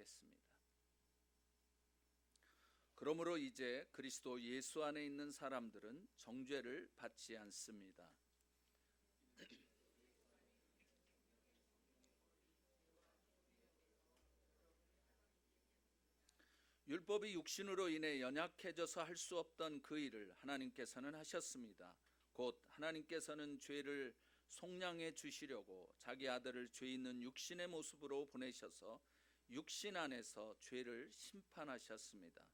기도하겠습니다. 그러므로 이제 그리스도 예수 안에 있는 사람들은 정죄를 받지 않습니다. 율법이 육신으로 인해 연약해져서 할 수 없던 그 일을 하나님께서는 하셨습니다. 곧 하나님께서는 죄를 속량해 주시려고 자기 아들을 죄 있는 육신의 모습으로 보내셔서 육신 안에서 죄를 심판하셨습니다.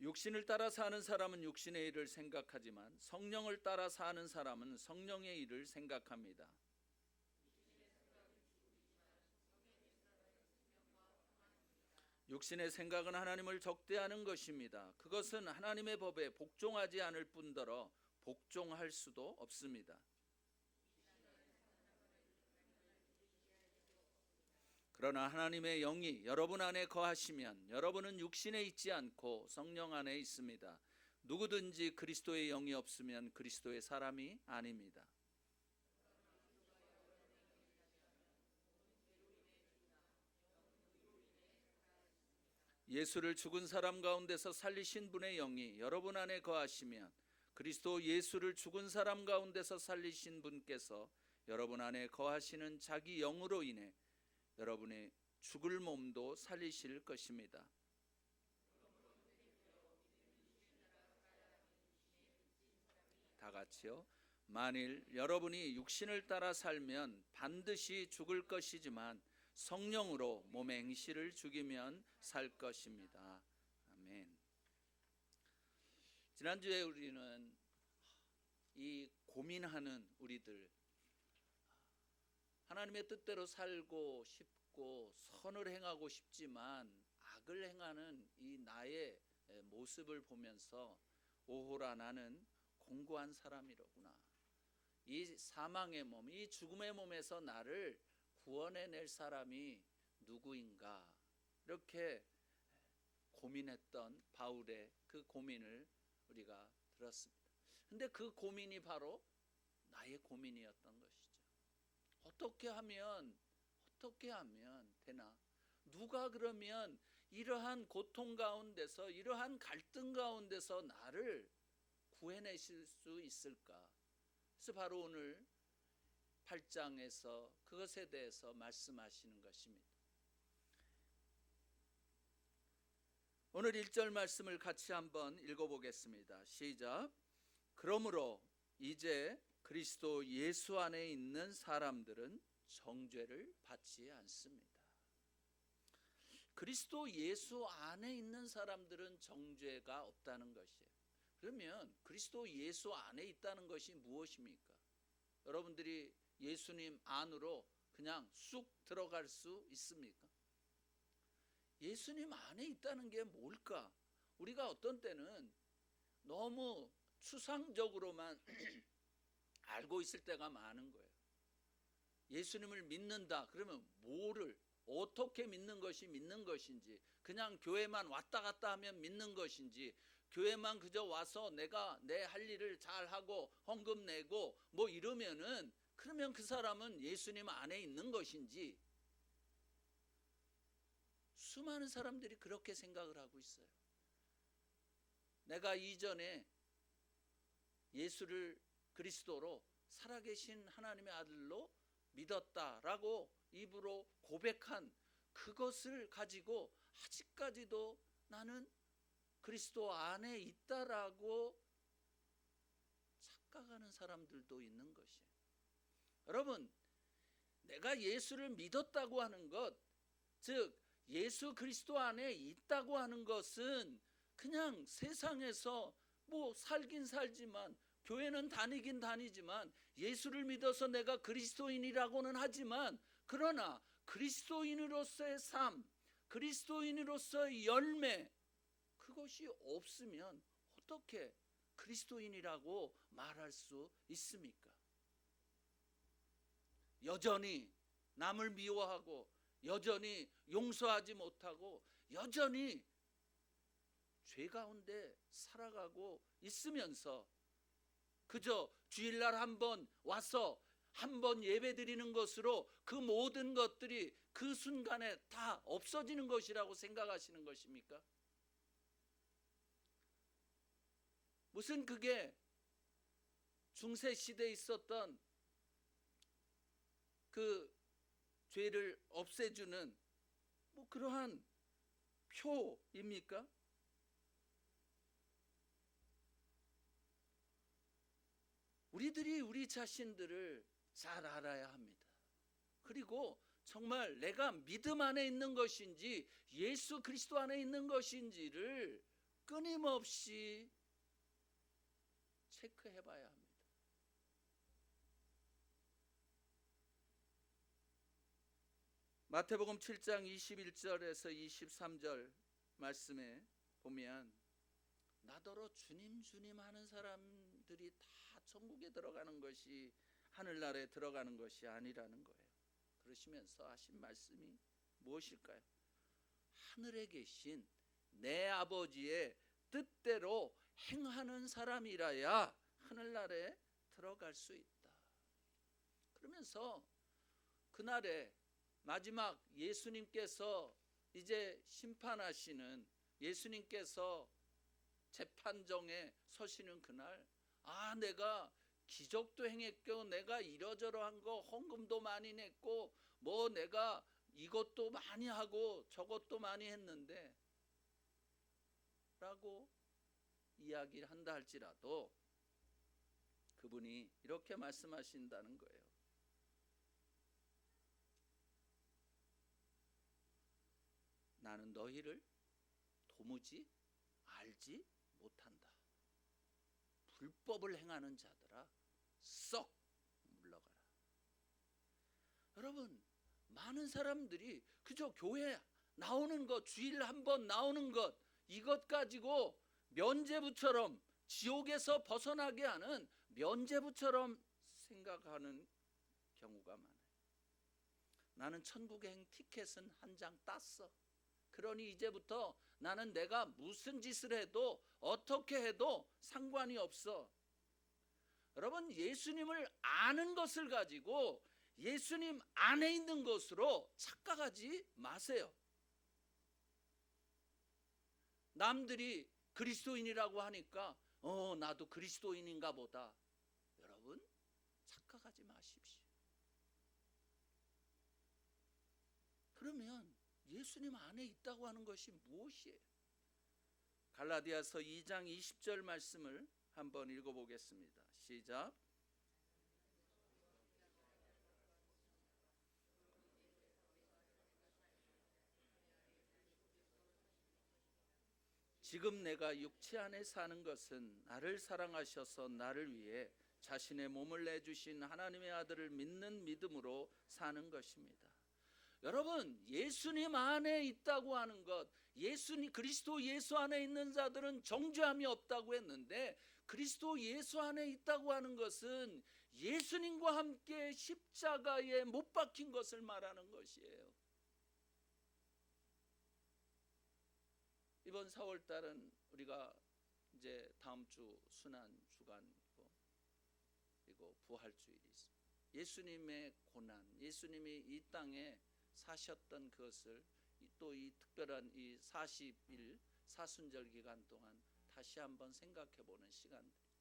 육신을 따라 사는 사람은 육신의 일을 생각하지만 성령을 따라 사는 사람은 성령의 일을 생각합니다. 육신의 생각은 하나님을 적대하는 것입니다. 그것은 하나님의 법에 복종하지 않을 뿐더러 복종할 수도 없습니다. 그러나 하나님의 영이 여러분 안에 거하시면 여러분은 육신에 있지 않고 성령 안에 있습니다. 누구든지 그리스도의 영이 없으면 그리스도의 사람이 아닙니다. 예수를 죽은 사람 가운데서 살리신 분의 영이 여러분 안에 거하시면 그리스도 예수를 죽은 사람 가운데서 살리신 분께서 여러분 안에 거하시는 자기 영으로 인해 여러분의 죽을 몸도 살리실 것입니다. 다 같이요. 만일 여러분이 육신을 따라 살면 반드시 죽을 것이지만 성령으로 몸의 행실을 죽이면 살 것입니다. 아멘. 지난주에 우리는 이 고민하는 우리들, 하나님의 뜻대로 살고 싶고 선을 행하고 싶지만 악을 행하는 이 나의 모습을 보면서 오호라, 나는 공고한 사람이로구나. 이 사망의 몸, 이 죽음의 몸에서 나를 구원해낼 사람이 누구인가, 이렇게 고민했던 바울의 그 고민을 우리가 들었습니다. 근데 그 고민이 바로 나의 고민이었던 것이죠. 어떻게 하면 되나? 누가 그러면 이러한 고통 가운데서, 이러한 갈등 가운데서 나를 구해내실 수 있을까? 그래서 바로 오늘 8장에서 그것에 대해서 말씀하시는 것입니다. 오늘 1절 말씀을 같이 한번 읽어보겠습니다. 시작. 그러므로 이제 그리스도 예수 안에 있는 사람들은 정죄를 받지 않습니다. 그리스도 예수 안에 있는 사람들은 정죄가 없다는 것이에요. 그러면 그리스도 예수 안에 있다는 것이 무엇입니까? 여러분들이 예수님 안으로 그냥 쑥 들어갈 수 있습니까? 예수님 안에 있다는 게 뭘까? 우리가 어떤 때는 너무 추상적으로만 알고 있을 때가 많은 거예요. 예수님을 믿는다 그러면 뭐를 어떻게 믿는 것이 믿는 것인지, 그냥 교회만 왔다 갔다 하면 믿는 것인지, 교회만 그저 와서 내가 내 할 일을 잘하고 헌금 내고 뭐 이러면은 그러면 그 사람은 예수님 안에 있는 것인지, 수많은 사람들이 그렇게 생각을 하고 있어요. 내가 이전에 예수를 그리스도로 살아계신 하나님의 아들로 믿었다라고 입으로 고백한 그것을 가지고 아직까지도 나는 그리스도 안에 있다라고 착각하는 사람들도 있는 것이에요. 여러분, 내가 예수를 믿었다고 하는 것, 즉 예수 그리스도 안에 있다고 하는 것은 그냥 세상에서 뭐 살긴 살지만, 교회는 다니긴 다니지만, 예수를 믿어서 내가 그리스도인이라고는 하지만, 그러나 그리스도인으로서의 삶, 그리스도인으로서의 열매, 그것이 없으면 어떻게 그리스도인이라고 말할 수 있습니까? 여전히 남을 미워하고, 여전히 용서하지 못하고, 여전히 죄 가운데 살아가고 있으면서 그저 주일날 한번 와서 한번 예배 드리는 것으로 그 모든 것들이 그 순간에 다 없어지는 것이라고 생각하시는 것입니까? 무슨 그게 중세 시대에 있었던 그 죄를 없애주는 뭐 그러한 표입니까? 우리들이 우리 자신들을 잘 알아야 합니다. 그리고 정말 내가 믿음 안에 있는 것인지 예수 그리스도 안에 있는 것인지를 끊임없이 체크해 봐야 합니다. 마태복음 7장 21절에서 23절 말씀에 보면 나더러 주님 주님 하는 사람들이 다 천국에 들어가는 것이 하늘나라에 들어가는 것이 아니라는 거예요. 그러시면서 하신 말씀이 무엇일까요? 하늘에 계신 내 아버지의 뜻대로 행하는 사람이라야 하늘나라에 들어갈 수 있다. 그러면서 그날에 마지막 예수님께서 이제 심판하시는, 예수님께서 재판정에 서시는 그날, 내가 기적도 행했고 내가 이러저러한 거 헌금도 많이 냈고 뭐 내가 이것도 많이 하고 저것도 많이 했는데 라고 이야기를 한다 할지라도 그분이 이렇게 말씀하신다는 거예요. 나는 너희를 도무지 알지 못한다. 불법을 행하는 자들아 썩 물러가라. 여러분, 많은 사람들이 그저 교회 나오는 것, 주일 한번 나오는 것, 이것 가지고 면죄부처럼, 지옥에서 벗어나게 하는 면죄부처럼 생각하는 경우가 많아요. 나는 천국행 티켓은 한 장 땄어. 그러니 이제부터 나는 내가 무슨 짓을 해도 어떻게 해도 상관이 없어. 여러분, 예수님을 아는 것을 가지고 예수님 안에 있는 것으로 착각하지 마세요. 남들이 그리스도인이라고 하니까 나도 그리스도인인가 보다. 여러분, 착각하지 마십시오. 그러면 예수님 안에 있다고 하는 것이 무엇이에요? 갈라디아서 2장 20절 말씀을 한번 읽어보겠습니다. 시작. 지금 내가 육체 안에 사는 것은 나를 사랑하셔서 나를 위해 자신의 몸을 내주신 하나님의 아들을 믿는 믿음으로 사는 것입니다. 여러분, 예수님 안에 있다고 하는 것, 그리스도 예수 안에 있는 자들은 정죄함이 없다고 했는데 그리스도 예수 안에 있다고 하는 것은 예수님과 함께 십자가에 못 박힌 것을 말하는 것이에요. 이번 4월 달은 우리가 이제 다음 주 순환 주간이고 그리고 부활주일이 있습니다. 예수님의 고난, 예수님이 이 땅에 사셨던 그것을 또 이 특별한 이 40일 사순절 기간 동안 다시 한번 생각해 보는 시간들이죠.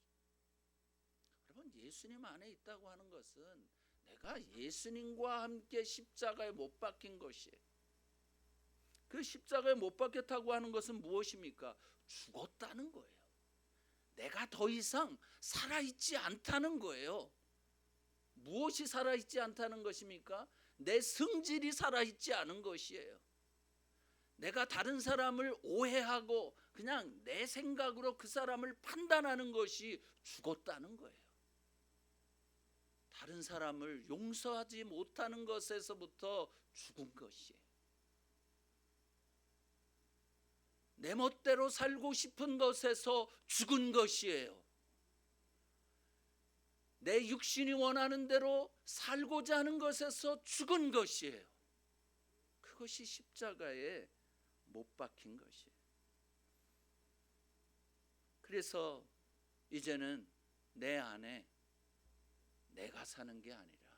여러분, 예수님 안에 있다고 하는 것은 내가 예수님과 함께 십자가에 못 박힌 것이에요. 그 십자가에 못 박혔다고 하는 것은 무엇입니까? 죽었다는 거예요. 내가 더 이상 살아있지 않다는 거예요. 무엇이 살아있지 않다는 것입니까? 내 성질이 살아있지 않은 것이에요. 내가 다른 사람을 오해하고 그냥 내 생각으로 그 사람을 판단하는 것이 죽었다는 거예요. 다른 사람을 용서하지 못하는 것에서부터 죽은 것이에요. 내 멋대로 살고 싶은 것에서 죽은 것이에요. 내 육신이 원하는 대로 살고자 하는 것에서 죽은 것이에요. 그것이 십자가에 못 박힌 것이에요. 그래서 이제는 내 안에 내가 사는 게 아니라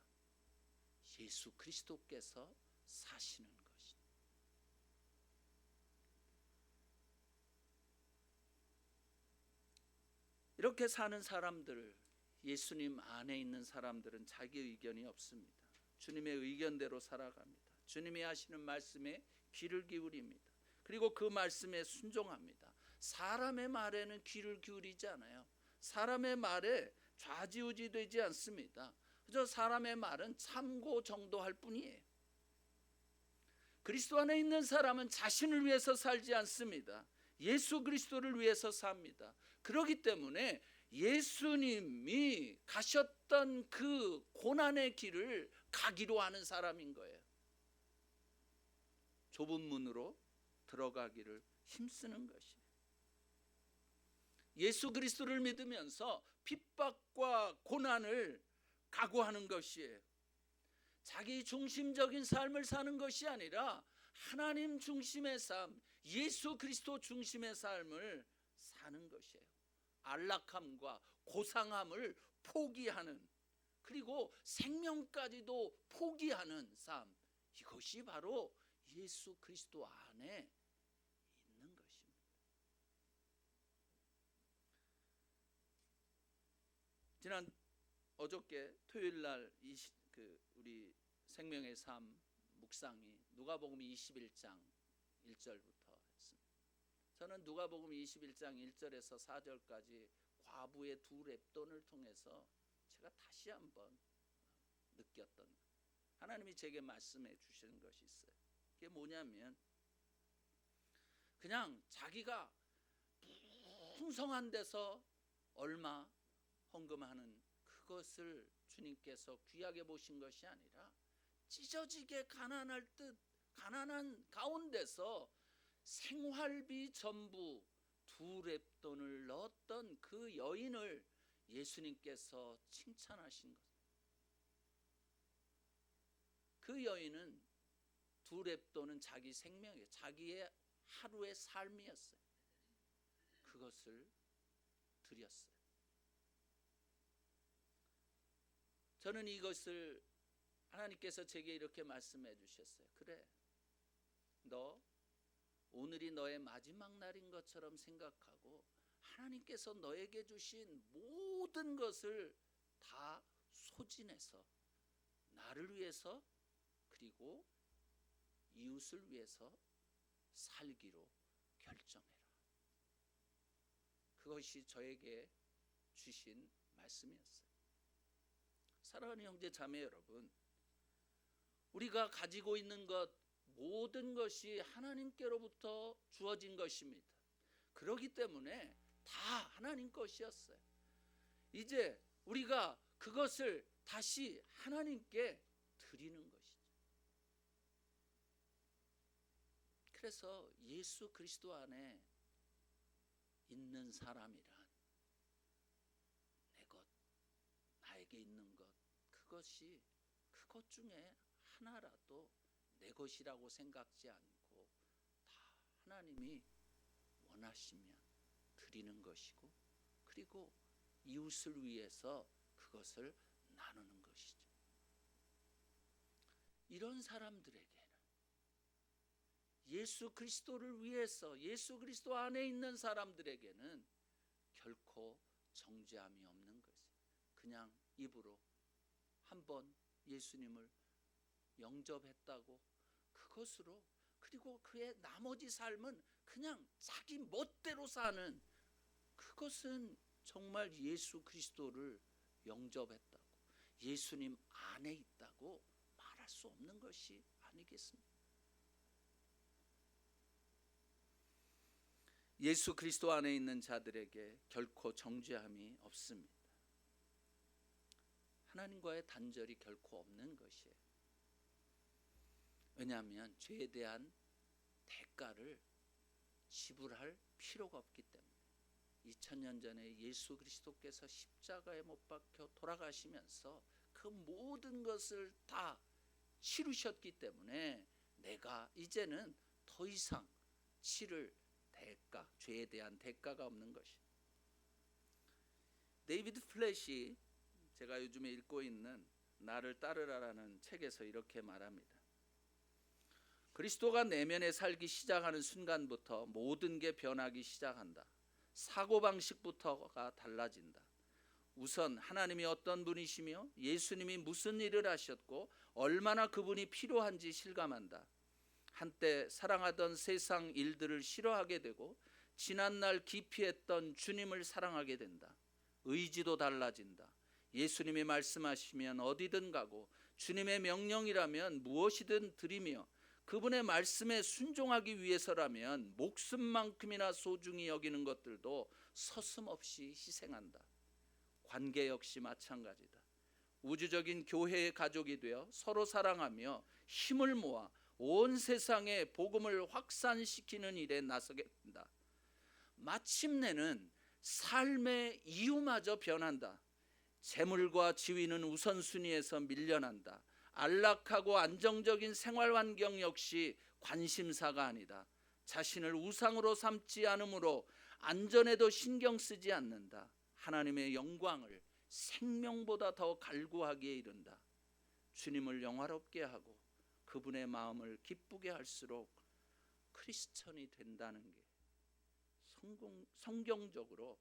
예수 그리스도께서 사시는 것이. 이렇게 사는 사람들, 예수님 안에 있는 사람들은 자기 의견이 없습니다. 주님의 의견대로 살아갑니다. 주님이 하시는 말씀에 귀를 기울입니다. 그리고 그 말씀에 순종합니다. 사람의 말에는 귀를 기울이지 않아요. 사람의 말에 좌지우지되지 않습니다. 그저 사람의 말은 참고 정도할 뿐이에요. 그리스도 안에 있는 사람은 자신을 위해서 살지 않습니다. 예수 그리스도를 위해서 삽니다. 그렇기 때문에 예수님이 가셨던 그 고난의 길을 가기로 하는 사람인 거예요. 좁은 문으로 들어가기를 힘쓰는 것이에요. 예수 그리스도를 믿으면서 핍박과 고난을 각오하는 것이에요. 자기 중심적인 삶을 사는 것이 아니라 하나님 중심의 삶, 예수 그리스도 중심의 삶을 사는 것이에요. 안락함과 고상함을 포기하는, 그리고 생명까지도 포기하는 삶, 이것이 바로 예수 그리스도 안에 있는 것입니다. 지난 어저께 토요일 날 우리 생명의 삶 묵상이 누가복음 21장 1절부터 했습니다. 저는 누가복음 21장 1절에서 4절까지 과부의 두 렙돈을 통해서 제가 다시 한번 느꼈던, 하나님이 제게 말씀해 주시는 것이 있어요. 그게 뭐냐면 그냥 자기가 풍성한 데서 얼마 헌금하는 그것을 주님께서 귀하게 보신 것이 아니라 찢어지게 가난할 듯 가난한 가운데서 생활비 전부 두 렙돈을 넣었던 그 여인을 예수님께서 칭찬하신 것. 그 여인은 두 렙돈은 자기 생명이에요. 자기의 하루의 삶이었어요. 그것을 드렸어요. 저는 이것을 하나님께서 제게 이렇게 말씀해 주셨어요. 그래, 너 오늘이 너의 마지막 날인 것처럼 생각하고 하나님께서 너에게 주신 모든 것을 다 소진해서 나를 위해서 그리고 이웃을 위해서 살기로 결정해라. 그것이 저에게 주신 말씀이었어요. 사랑하는 형제 자매 여러분, 우리가 가지고 있는 것 모든 것이 하나님께로부터 주어진 것입니다. 그렇기 때문에 다 하나님 것이었어요. 이제 우리가 그것을 다시 하나님께 드리는 것이죠. 그래서 예수 그리스도 안에 있는 사람이란 내 것, 나에게 있는 것, 그것이 그것 중에 하나라도 내 것이라고 생각지 않고 다 하나님이 원하시면 드리는 것이고, 그리고 이웃을 위해서 그것을 나누는 것이죠. 이런 사람들에게는 예수 그리스도를 위해서, 예수 그리스도 안에 있는 사람들에게는 결코 정죄함이 없는 것이에요. 그냥 입으로 한번 예수님을 영접했다고 그것으로, 그리고 그의 나머지 삶은 그냥 자기 멋대로 사는, 그것은 정말 예수 그리스도를 영접했다고, 예수님 안에 있다고 말할 수 없는 것이 아니겠습니까? 예수 그리스도 안에 있는 자들에게 결코 정죄함이 없습니다. 하나님과의 단절이 결코 없는 것이에요. 왜냐하면 죄에 대한 대가를 지불할 필요가 없기 때문에 2000년 전에 예수 그리스도께서 십자가에 못 박혀 돌아가시면서 그 모든 것을 다 치르셨기 때문에 내가 이제는 더 이상 치를 대가, 죄에 대한 대가가 없는 것이. 데이비드 플랫이 제가 요즘에 읽고 있는 나를 따르라라는 책에서 이렇게 말합니다. 그리스도가 내면에 살기 시작하는 순간부터 모든 게 변하기 시작한다. 사고방식부터가 달라진다. 우선 하나님이 어떤 분이시며 예수님이 무슨 일을 하셨고 얼마나 그분이 필요한지 실감한다. 한때 사랑하던 세상 일들을 싫어하게 되고 지난날 기피했던 주님을 사랑하게 된다. 의지도 달라진다. 예수님이 말씀하시면 어디든 가고 주님의 명령이라면 무엇이든 드리며 그분의 말씀에 순종하기 위해서라면 목숨만큼이나 소중히 여기는 것들도 서슴없이 희생한다. 관계 역시 마찬가지다. 우주적인 교회의 가족이 되어 서로 사랑하며 힘을 모아 온 세상에 복음을 확산시키는 일에 나서게 된다. 마침내는 삶의 이유마저 변한다. 재물과 지위는 우선순위에서 밀려난다. 안락하고 안정적인 생활 환경 역시 관심사가 아니다. 자신을 우상으로 삼지 않으므로 안전에도 신경 쓰지 않는다. 하나님의 영광을 생명보다 더 갈구하기에 이른다. 주님을 영화롭게 하고 그분의 마음을 기쁘게 할수록 크리스천이 된다는 게 성경적으로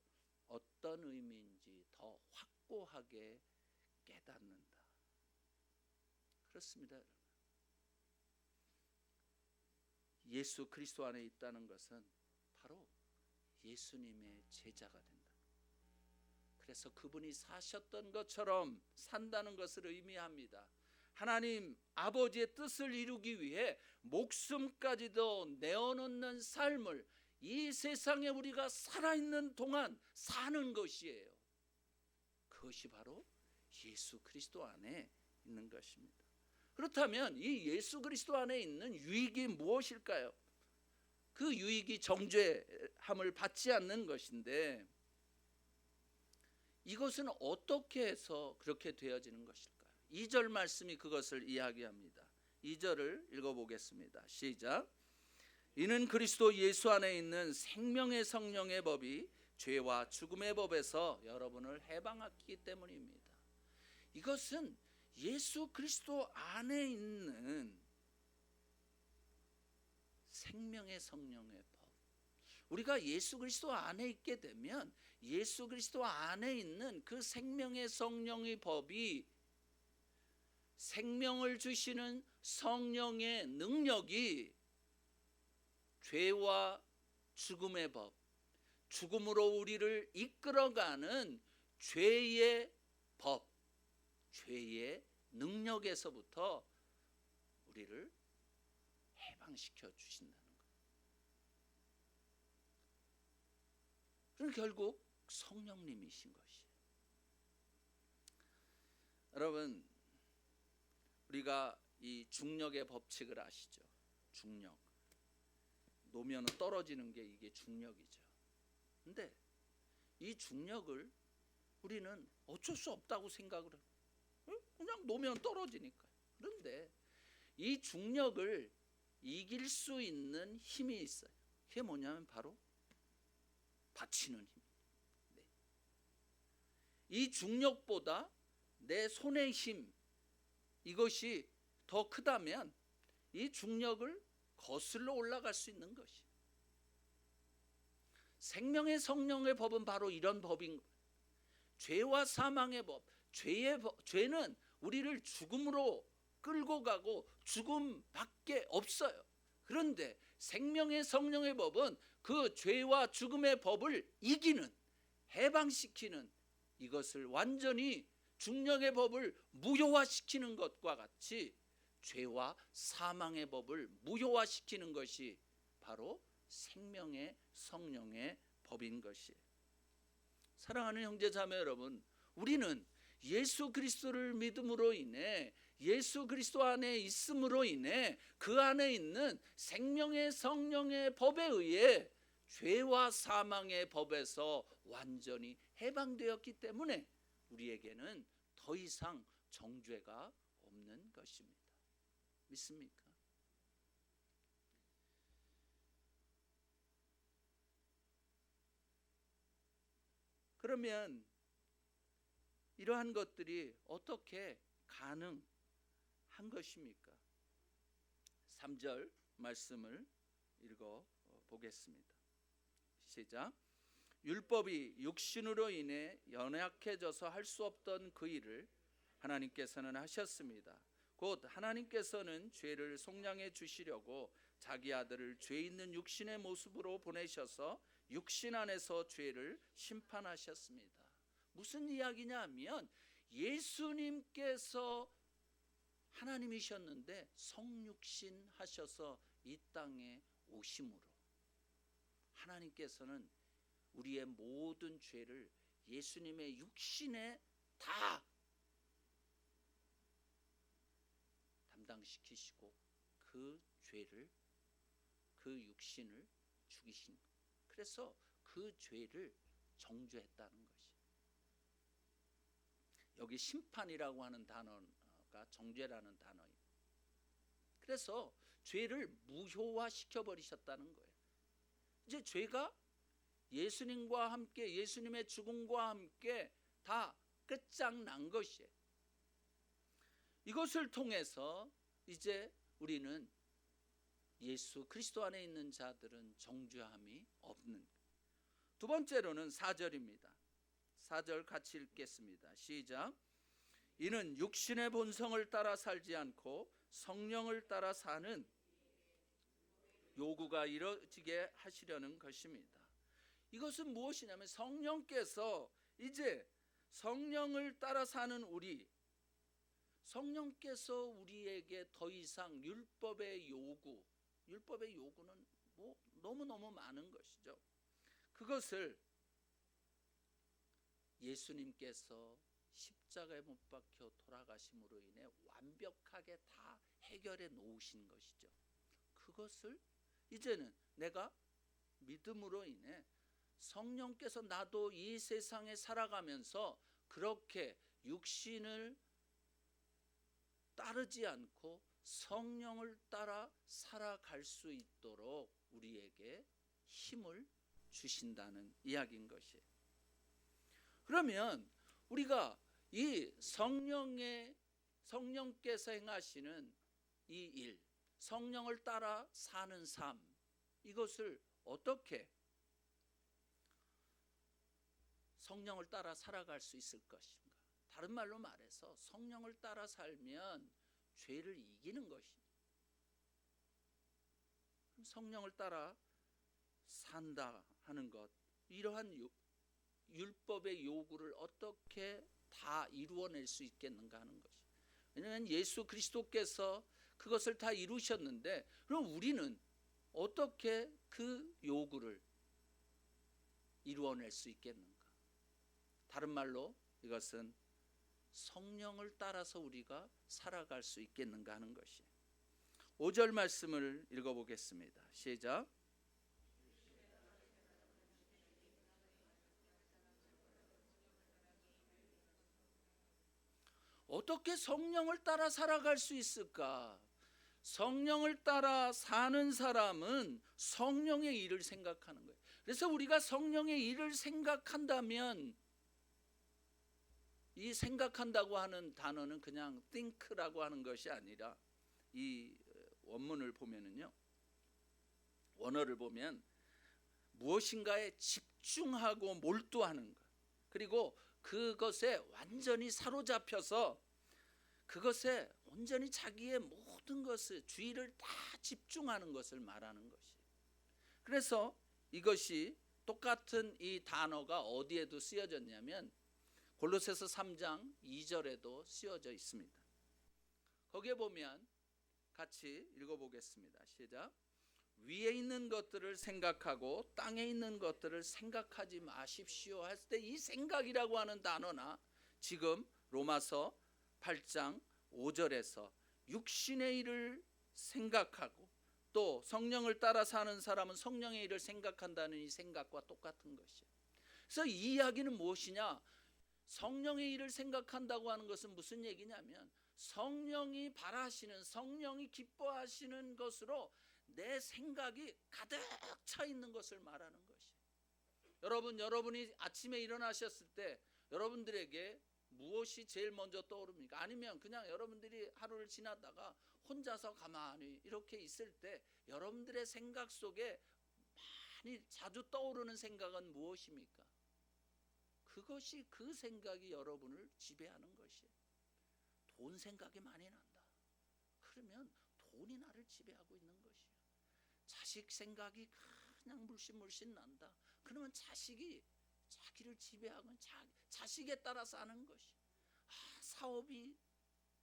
어떤 의미인지 더 확고하게 깨닫는다. 그렇습니다, 여러분. 예수 그리스도 안에 있다는 것은 바로 예수님의 제자가 된다. 그래서 그분이 사셨던 것처럼 산다는 것을 의미합니다. 하나님 아버지의 뜻을 이루기 위해 목숨까지도 내어놓는 삶을 이 세상에 우리가 살아있는 동안 사는 것이에요. 그것이 바로 예수 그리스도 안에 있는 것입니다. 그렇다면 이 예수 그리스도 안에 있는 유익이 무엇일까요? 그 유익이 정죄함을 받지 않는 것인데 이것은 어떻게 해서 그렇게 되어지는 것일까요? 2절 말씀이 그것을 이야기합니다. 2절을 읽어보겠습니다. 시작. 이는 그리스도 예수 안에 있는 생명의 성령의 법이 죄와 죽음의 법에서 여러분을 해방하기 때문입니다. 이것은 예수 그리스도 안에 있는 생명의 성령의 법. 우리가 예수 그리스도 안에 있게 되면 예수 그리스도 안에 있는 그 생명의 성령의 법이 생명을 주시는 성령의 능력이 죄와 죽음의 법, 죽음으로 우리를 이끌어가는 죄의 법, 죄의 능력에서부터 우리를 해방시켜 주신다는 거예요. 그럼 결국 성령님이신 것이에요. 여러분, 우리가 이 중력의 법칙을 아시죠? 중력. 놓면 떨어지는 게 이게 중력이죠. 근데 이 중력을 우리는 어쩔 수 없다고 생각을 해요. 그냥 놓으면 떨어지니까요. 그런데 이 중력을 이길 수 있는 힘이 있어요. 그게 뭐냐면 바로 받치는 힘. 네. 이 중력보다 내 손의 힘, 이것이 더 크다면 이 중력을 거슬러 올라갈 수 있는 것이. 생명의 성령의 법은 바로 이런 법인 거예요. 죄와 사망의 법, 죄는 우리를 죽음으로 끌고 가고 죽음밖에 없어요. 그런데 생명의 성령의 법은 그 죄와 죽음의 법을 이기는, 해방시키는, 이것을 완전히 중력의 법을 무효화시키는 것과 같이 죄와 사망의 법을 무효화시키는 것이 바로 생명의 성령의 법인 것이에요. 사랑하는 형제자매 여러분, 우리는 예수 그리스도를 믿음으로 인해 예수 그리스도 안에 있음으로 인해 그 안에 있는 생명의 성령의 법에 의해 죄와 사망의 법에서 완전히 해방되었기 때문에 우리에게는 더 이상 정죄가 없는 것입니다. 믿습니까? 그러면 이러한 것들이 어떻게 가능한 것입니까? 3절 말씀을 읽어 보겠습니다. 시작. 율법이 육신으로 인해 연약해져서 할 수 없던 그 일을 하나님께서는 하셨습니다. 곧 하나님께서는 죄를 속량해 주시려고 자기 아들을 죄 있는 육신의 모습으로 보내셔서 육신 안에서 죄를 심판하셨습니다. 무슨 이야기냐 하면 예수님께서 하나님이셨는데 성육신 하셔서 이 땅에 오심으로 하나님께서는 우리의 모든 죄를 예수님의 육신에 다 담당시키시고 그 죄를, 그 육신을 죽이신 것. 그래서 그 죄를 정죄했다는 것이. 여기 심판이라고 하는 단어가 정죄라는 단어입니다. 그래서 죄를 무효화 시켜버리셨다는 거예요. 이제 죄가 예수님과 함께, 예수님의 죽음과 함께 다 끝장난 것이에요. 이것을 통해서 이제 우리는 예수 그리스도 안에 있는 자들은 정죄함이 없는. 두 번째로는 4절입니다. 4절 같이 읽겠습니다. 시작. 이는 육신의 본성을 따라 살지 않고 성령을 따라 사는 요구가 이루어지게 하시려는 것입니다. 이것은 무엇이냐면 성령께서 이제 성령을 따라 사는 우리, 성령께서 우리에게 더 이상 율법의 요구는 너무너무 많은 것이죠. 그것을 예수님께서 십자가에 못 박혀 돌아가심으로 인해 완벽하게 다 해결해 놓으신 것이죠. 그것을 이제는 내가 믿음으로 인해 성령께서 나도 이 세상에 살아가면서 그렇게 육신을 따르지 않고 성령을 따라 살아갈 수 있도록 우리에게 힘을 주신다는 이야기인 것이에요. 그러면 우리가 이 성령께서 행하시는 이 일, 성령을 따라 사는 삶, 이것을 어떻게 성령을 따라 살아갈 수 있을 것인가? 다른 말로 말해서 성령을 따라 살면 죄를 이기는 것입니다. 성령을 따라 산다 하는 것, 이러한 율법의 요구를 어떻게 다 이루어낼 수 있겠는가 하는 것이. 왜냐하면 예수 그리스도께서 그것을 다 이루셨는데 그럼 우리는 어떻게 그 요구를 이루어낼 수 있겠는가? 다른 말로 이것은 성령을 따라서 우리가 살아갈 수 있겠는가 하는 것이. 5절 말씀을 읽어보겠습니다. 시작. 어떻게 성령을 따라 살아갈 수 있을까? 성령을 따라 사는 사람은 성령의 일을 생각하는 거예요. 그래서 우리가 성령의 일을 생각한다면, 이 생각한다고 하는 단어는 그냥 think라고 하는 것이 아니라 이 원문을 보면은요, 원어를 보면 무엇인가에 집중하고 몰두하는 것, 그리고 그것에 완전히 사로잡혀서 그것에 온전히 자기의 모든 것을, 주의를 다 집중하는 것을 말하는 것이에요. 그래서 이것이 똑같은 이 단어가 어디에도 쓰여졌냐면 골로새서 3장 2절에도 쓰여져 있습니다. 거기에 보면 같이 읽어보겠습니다. 시작. 위에 있는 것들을 생각하고 땅에 있는 것들을 생각하지 마십시오 했을 때 이 생각이라고 하는 단어나 지금 로마서 8장 5절에서 육신의 일을 생각하고 또 성령을 따라 사는 사람은 성령의 일을 생각한다는 이 생각과 똑같은 것이에요. 그래서 이 이야기는 무엇이냐? 성령의 일을 생각한다고 하는 것은 무슨 얘기냐면 성령이 바라시는, 성령이 기뻐하시는 것으로 내 생각이 가득 차 있는 것을 말하는 것이에요. 여러분이 아침에 일어나셨을 때 여러분들에게 무엇이 제일 먼저 떠오릅니까? 아니면 그냥 여러분들이 하루를 지나다가 혼자서 가만히 이렇게 있을 때 여러분들의 생각 속에 많이 자주 떠오르는 생각은 무엇입니까? 그것이 그 생각이 여러분을 지배하는 것이에요. 돈 생각이 많이 난다. 그러면 돈이 나를 지배하고 있는 것이에요. 자식 생각이 그냥 물씬 난다. 그러면 자식이 자기를 지배하고 자식에 따라 사는 것이. 사업이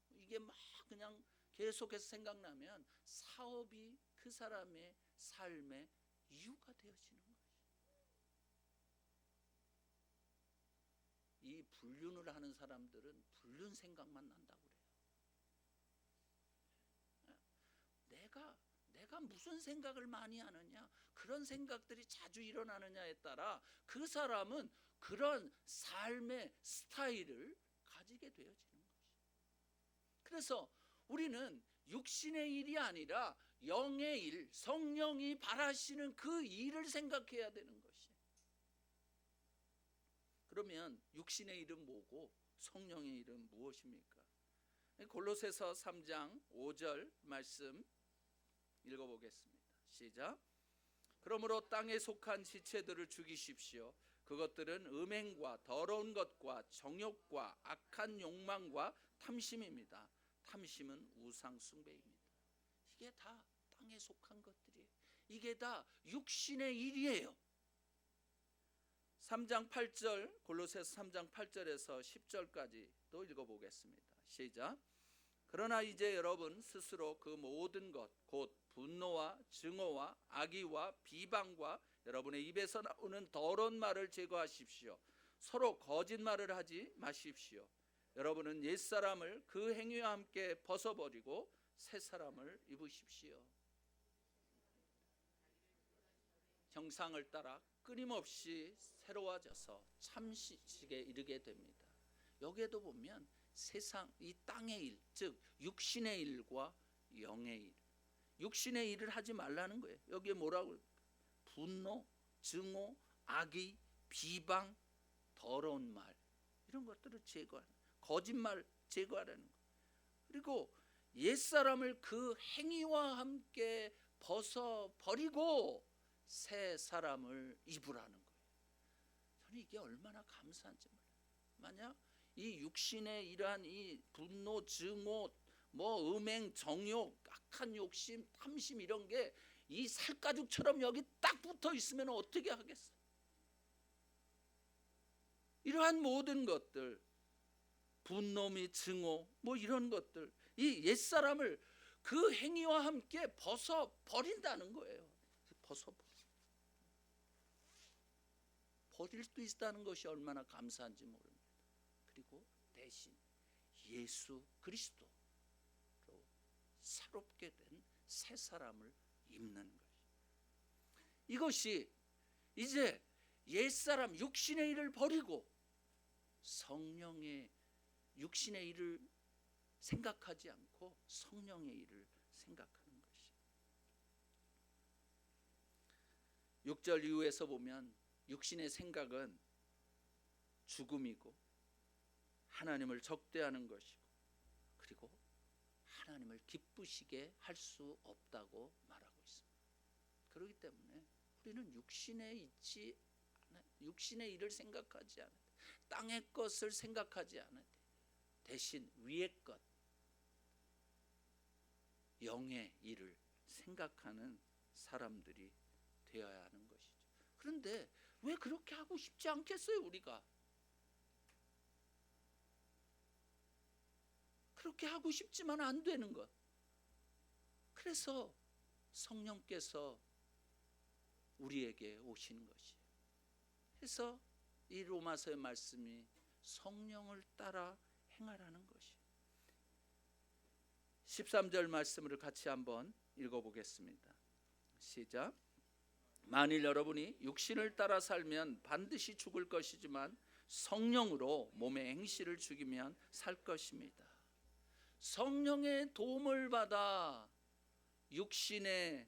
이게 막 그냥 계속해서 생각나면 사업이 그 사람의 삶의 이유가 되어지는 것이. 이 불륜을 하는 사람들은 불륜 생각만 난다고 그래요. 내가 무슨 생각을 많이 하느냐, 그런 생각들이 자주 일어나느냐에 따라 그 사람은 그런 삶의 스타일을 가지게 되어지는 것이. 그래서 우리는 육신의 일이 아니라 영의 일, 성령이 바라시는 그 일을 생각해야 되는 것이. 그러면 육신의 일은 뭐고 성령의 일은 무엇입니까? 골로새서 3장 5절 말씀 읽어보겠습니다. 시작. 그러므로 땅에 속한 지체들을 죽이십시오. 그것들은 음행과 더러운 것과 정욕과 악한 욕망과 탐심입니다. 탐심은 우상 숭배입니다. 이게 다 땅에 속한 것들이에요. 이게 다 육신의 일이에요. 3장 8절, 골로새서 3장 8절에서 10절까지 또 읽어보겠습니다. 시작. 그러나 이제 여러분 스스로 그 모든 것, 곧 분노와 증오와 악의와 비방과 여러분의 입에서 나오는 더러운 말을 제거하십시오. 서로 거짓말을 하지 마십시오. 여러분은 옛사람을 그 행위와 함께 벗어버리고 새 사람을 입으십시오. 형상을 따라 끊임없이 새로워져서 참식에 이르게 됩니다. 여기에도 보면 세상, 이 땅의 일, 즉 육신의 일과 영의 일, 육신의 일을 하지 말라는 거예요. 여기에 뭐라고? 분노, 증오, 악의, 비방, 더러운 말, 이런 것들을 제거하는, 거짓말 제거하라는 거. 그리고 옛사람을 그 행위와 함께 벗어버리고 새 사람을 입으라는 거예요. 저는 이게 얼마나 감사한지 몰라요. 만약 이 육신의 이러한 이 분노, 증오, 뭐 음행, 정욕, 악한 욕심, 탐심 이런 게 이 살가죽처럼 여기 딱 붙어 있으면 어떻게 하겠어요? 이러한 모든 것들, 분노 및 증오, 뭐 이런 것들, 이 옛사람을 그 행위와 함께 벗어버린다는 거예요. 버릴 수 있다는 것이 얼마나 감사한지 모릅니다. 그리고 대신 예수 그리스도로 새롭게 된 새 사람을 입는 것이. 이것이 이제 옛사람 육신의 일을 버리고 성령의 육신의 일을 생각하지 않고 성령의 일을 생각하는 것이. 6절 이후에서 보면 육신의 생각은 죽음이고 하나님을 적대하는 것이고 그리고 하나님을 기쁘시게 할 수 없다고 말하고 있습니다. 그렇기 때문에 우리는 육신의 일을 생각하지 않아야 돼. 땅의 것을 생각하지 않아야 돼. 대신 위의 것, 영의 일을 생각하는 사람들이 되어야 하는 것이죠. 그런데 왜 그렇게 하고 싶지 않겠어요? 우리가 그렇게 하고 싶지만 안 되는 것. 그래서 성령께서 우리에게 오신 것이에요. 그래서 이 로마서의 말씀이 성령을 따라 행하라는 것이에요. 13절 말씀을 같이 한번 읽어보겠습니다. 시작. 만일 여러분이 육신을 따라 살면 반드시 죽을 것이지만 성령으로 몸의 행실을 죽이면 살 것입니다. 성령의 도움을 받아 육신의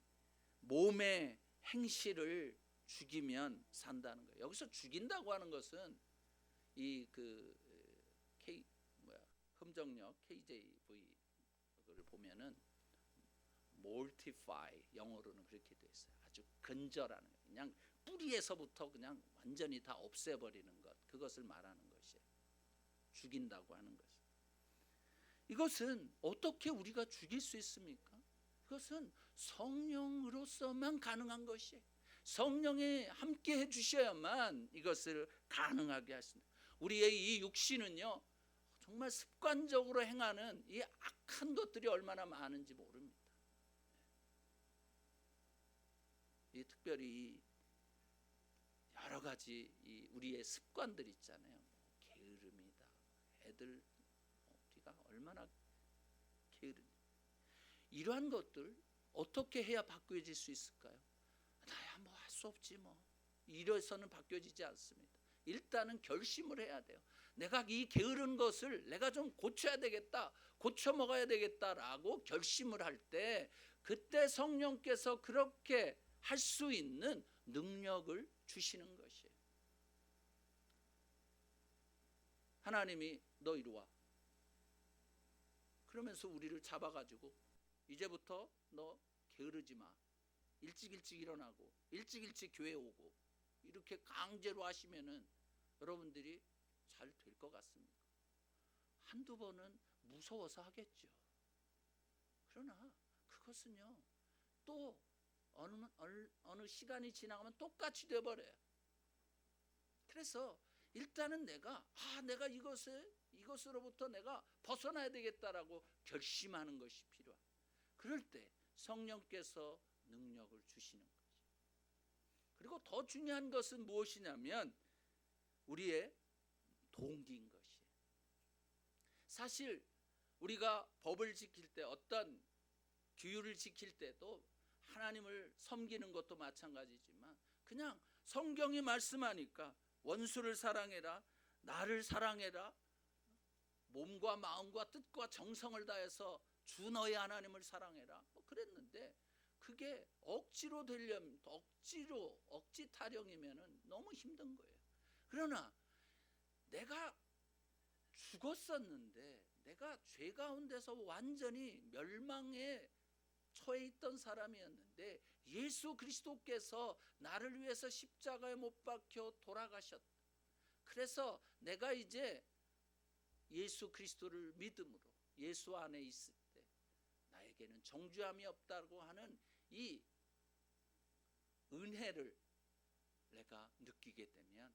몸의 행실을 죽이면 산다는 거예요. 여기서 죽인다고 하는 것은 이 함정역 KJV를 보면은 mortify, 영어로는 그렇게 돼 있어요. 아주 근절하는, 그냥 뿌리에서부터 그냥 완전히 다 없애버리는 것, 그것을 말하는 것이에요. 죽인다고 하는 것은. 이것은 어떻게 우리가 죽일 수 있습니까? 그것은 성령으로서만 가능한 것이에요. 성령이 함께 해주셔야만 이것을 가능하게 하십니다. 우리의 이 육신은요, 정말 습관적으로 행하는 이 악한 것들이 얼마나 많은지 모릅니다. 이 특별히 여러 가지 이 우리의 습관들 있잖아요. 게으름이다, 애들 우리가 얼마나 게으른, 이러한 것들 어떻게 해야 바뀌어질 수 있을까요? 나야 뭐 할 수 없지 뭐, 이래서는 바뀌어지지 않습니다. 일단은 결심을 해야 돼요. 내가 이 게으른 것을 내가 좀 고쳐야 되겠다, 고쳐 먹어야 되겠다라고 결심을 할 때, 그때 성령께서 그렇게 할 수 있는 능력을 주시는 것이에요. 하나님이 너 이리 와, 그러면서 우리를 잡아가지고 이제부터 너 게으르지 마, 일찍 일어나고 일찍 교회 오고, 이렇게 강제로 하시면은 여러분들이 잘 될 것 같습니까? 한두 번은 무서워서 하겠죠. 그러나 그것은요, 또 어느 시간이 지나가면 똑같이 돼버려요. 그래서 일단은 내가 이것으로부터 내가 벗어나야 되겠다라고 결심하는 것이 필요합니다. 그럴 때 성령께서 능력을 주시는 거죠. 그리고 더 중요한 것은 무엇이냐면 우리의 동기인 것이에요. 사실 우리가 법을 지킬 때, 어떤 규율을 지킬 때도 하나님을 섬기는 것도 마찬가지지만, 그냥 성경이 말씀하니까 원수를 사랑해라, 나를 사랑해라, 몸과 마음과 뜻과 정성을 다해서 주 너의 하나님을 사랑해라, 뭐 그랬는데, 그게 억지로 되려면, 억지 타령이면은 너무 힘든 거예요. 그러나 내가 죽었었는데, 내가 죄 가운데서 완전히 멸망에 처해 있던 사람이었는데, 예수 그리스도께서 나를 위해서 십자가에 못 박혀 돌아가셨다. 그래서 내가 이제 예수 그리스도를 믿음으로 예수 안에 있을 때 나에게는 정죄함이 없다고 하는 이 은혜를 내가 느끼게 되면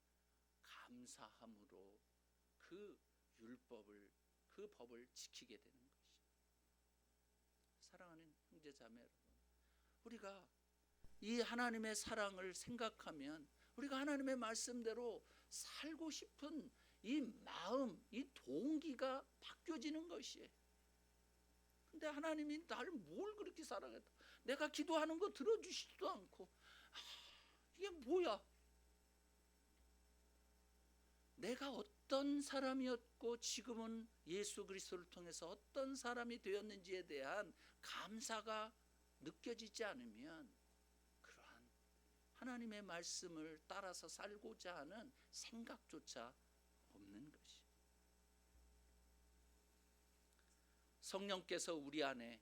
감사함으로 그 율법을, 그 법을 지키게 되는 것이죠. 사랑하는 형제 자매 여러분, 우리가 이 하나님의 사랑을 생각하면 우리가 하나님의 말씀대로 살고 싶은 이 마음, 이 동기가 바뀌어지는 것이에요. 근데 하나님이 나를 뭘 그렇게 사랑했다, 내가 기도하는 거 들어주시지도 않고, 이게 뭐야? 내가 어떤 사람이었고 지금은 예수 그리스도를 통해서 어떤 사람이 되었는지에 대한 감사가 느껴지지 않으면 그러한 하나님의 말씀을 따라서 살고자 하는 생각조차 없는 것이. 성령께서 우리 안에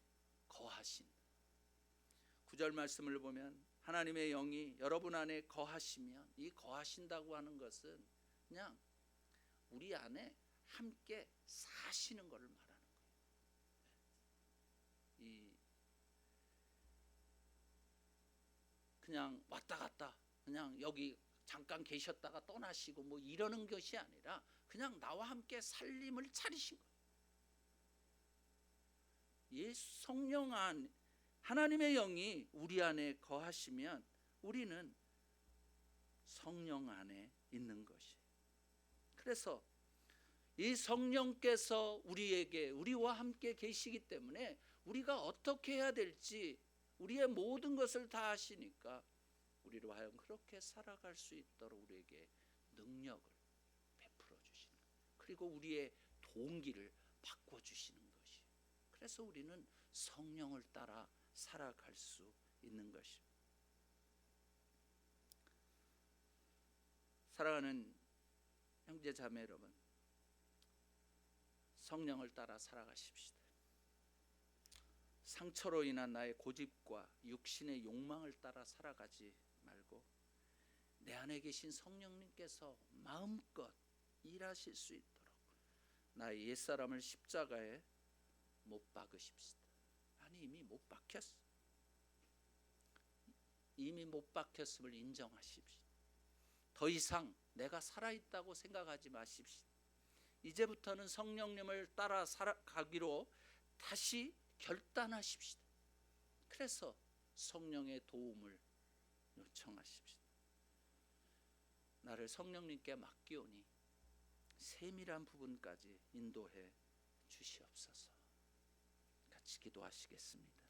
거하신 9절 말씀을 보면, 하나님의 영이 여러분 안에 거하시면, 이 거하신다고 하는 것은 그냥 우리 안에 함께 사시는 것을 말하는 거예요. 그냥 왔다 갔다, 그냥 여기 잠깐 계셨다가 떠나시고 뭐 이러는 것이 아니라 그냥 나와 함께 살림을 차리신 거예요. 예수 성령 안, 하나님의 영이 우리 안에 거하시면 우리는 성령 안에 있는 것이에요. 그래서 이 성령께서 우리와 함께 계시기 때문에 우리가 어떻게 해야 될지 우리의 모든 것을 다 아시니까 우리로 하여금 그렇게 살아갈 수 있도록 우리에게 능력을 베풀어 주시는 거예요. 그리고 우리의 동기를 바꿔 주시는 것이에요. 그래서 우리는 성령을 따라 살아갈 수 있는 것입니다. 사랑하는 형제 자매 여러분, 성령을 따라 살아가십시다. 상처로 인한 나의 고집과 육신의 욕망을 따라 살아가지 말고 내 안에 계신 성령님께서 마음껏 일하실 수 있도록 나의 옛사람을 십자가에 못 박으십시다. 아니, 이미 못 박혔어. 이미 못 박혔음을 인정하십시오. 더 이상 내가 살아있다고 생각하지 마십시오. 이제부터는 성령님을 따라 살아가기로 다시 결단하십시다. 그래서 성령의 도움을 요청하십시다. 나를 성령님께 맡기오니 세밀한 부분까지 인도해 주시옵소서. 같이 기도하시겠습니다.